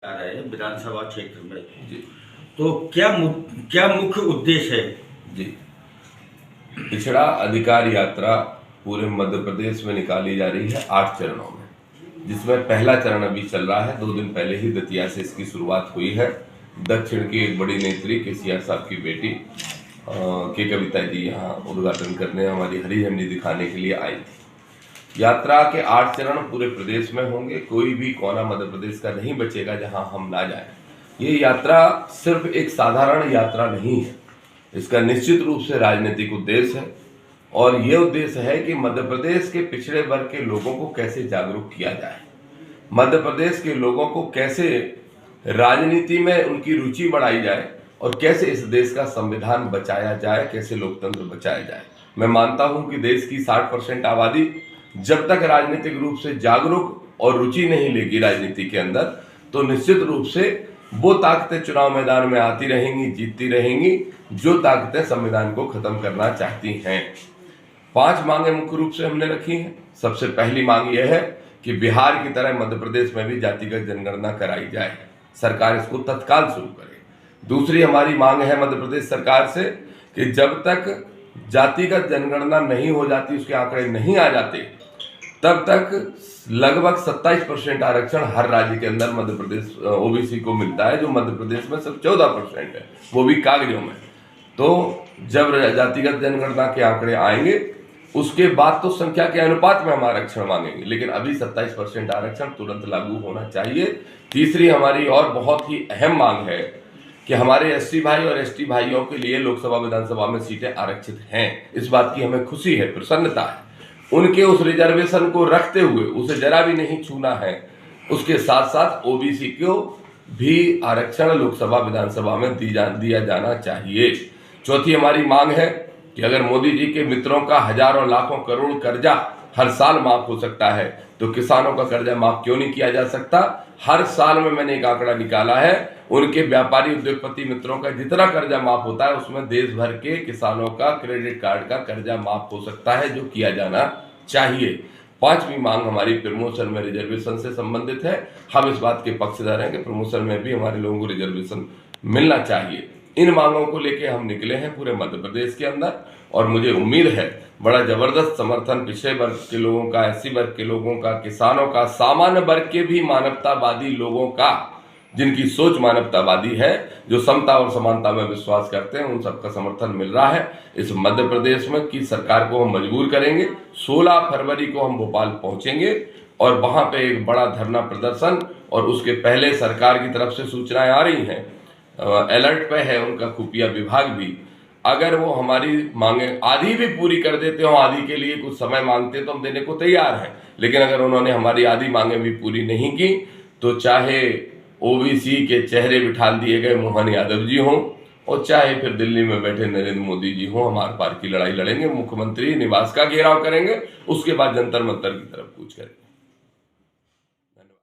आ रहे हैं विधानसभा क्षेत्र में जी तो क्या मुख्य उद्देश्य है जी। पिछड़ा अधिकार यात्रा पूरे मध्य प्रदेश में निकाली जा रही है 8 चरणों में, जिसमें पहला चरण अभी चल रहा है। 2 दिन पहले ही दतिया से इसकी शुरुआत हुई है। दक्षिण की एक बड़ी नेत्री केसीआर साहब की बेटी के कविता जी यहाँ उद्घाटन करने हमारी हरी झंडी दिखाने के लिए आई थी। यात्रा के 8 चरण पूरे प्रदेश में होंगे। कोई भी कोना मध्य प्रदेश का नहीं बचेगा जहां हम ना जाएं। ये यात्रा सिर्फ एक साधारण यात्रा नहीं है, इसका निश्चित रूप से राजनीतिक उद्देश्य है। और ये उद्देश्य है कि मध्य प्रदेश के पिछड़े वर्ग के लोगों को कैसे जागरूक किया जाए, मध्य प्रदेश के लोगों को कैसे राजनीति में उनकी रुचि बढ़ाई जाए और कैसे इस देश का संविधान बचाया जाए, कैसे लोकतंत्र बचाया जाए। मैं मानता हूं कि देश की 60% आबादी जब तक राजनीतिक रूप से जागरूक और रुचि नहीं लेगी राजनीति के अंदर, तो निश्चित रूप से वो ताकतें चुनाव मैदान में आती रहेंगी, जीतती रहेंगी, जो ताकतें संविधान को खत्म करना चाहती हैं। 5 मांगे मुख्य रूप से हमने रखी हैं। सबसे पहली मांग यह है कि बिहार की तरह मध्य प्रदेश में भी जातिगत जनगणना कराई जाए, सरकार इसको तत्काल शुरू करे। दूसरी हमारी मांग है मध्य प्रदेश सरकार से कि जब तक जातिगत जनगणना नहीं हो जाती, उसके आंकड़े नहीं आ जाते, तब तक लगभग 27% आरक्षण हर राज्य के अंदर मध्य प्रदेश ओबीसी को मिलता है, जो मध्य प्रदेश में सिर्फ 14% है, वो भी कागजों में। तो जब जातिगत जनगणना के आंकड़े आएंगे उसके बाद तो संख्या के अनुपात में हम आरक्षण मांगेंगे, लेकिन अभी 27% आरक्षण तुरंत लागू होना चाहिए। तीसरी हमारी और बहुत ही अहम मांग है कि हमारे एससी भाई और एसटी भाइयों के लिए लोकसभा विधानसभा में सीटें आरक्षित हैं। इस बात की हमें खुशी है, प्रसन्नता है। उनके उस रिजर्वेशन को रखते हुए उसे जरा भी नहीं छूना है। उसके साथ साथ ओबीसी को भी आरक्षण लोकसभा विधानसभा में दिया जाना चाहिए। चौथी हमारी मांग है कि अगर मोदी जी के मित्रों का हजारों लाखों करोड़ कर्जा हर साल माफ हो सकता है, तो किसानों का कर्जा माफ क्यों नहीं किया जा सकता। हर साल में मैंने एक आंकड़ा निकाला है, उनके व्यापारी उद्योगपति मित्रों का जितना कर्जा माफ होता है उसमें देश भर के किसानों का क्रेडिट कार्ड का कर्जा माफ हो सकता है, जो किया जाना चाहिए। 5वीं मांग हमारी प्रमोशन में रिजर्वेशन से संबंधित है। हम इस बात के पक्षधर हैं कि प्रमोशन में भी हमारे लोगों को रिजर्वेशन मिलना चाहिए। इन मांगों को लेके हम निकले हैं पूरे मध्य प्रदेश के अंदर, और मुझे उम्मीद है बड़ा जबरदस्त समर्थन पिछड़े वर्ग के लोगों का, एससी वर्ग के लोगों का, किसानों का, सामान्य वर्ग के भी मानवतावादी लोगों का, जिनकी सोच मानवतावादी है, जो समता और समानता में विश्वास करते हैं, उन सबका समर्थन मिल रहा है। इस मध्य प्रदेश में की सरकार को हम मजबूर करेंगे। 16 फरवरी को हम भोपाल पहुंचेंगे और वहां पे एक बड़ा धरना प्रदर्शन, और उसके पहले सरकार की तरफ से सूचनाएं आ रही हैं, अलर्ट पे है उनका खुफिया विभाग भी। अगर वो हमारी मांगे आधी भी पूरी कर देते हो, आधी के लिए कुछ समय मांगते तो हम देने को तैयार हैं, लेकिन अगर उन्होंने हमारी आधी मांगे भी पूरी नहीं की, तो चाहे ओबीसी के चेहरे बिठा दिए गए मोहन यादव जी हों और चाहे फिर दिल्ली में बैठे नरेंद्र मोदी जी हों, हम आर पार की लड़ाई लड़ेंगे। मुख्यमंत्री निवास का घेराव करेंगे, उसके बाद जंतर मंतर की तरफ कूच करेंगे।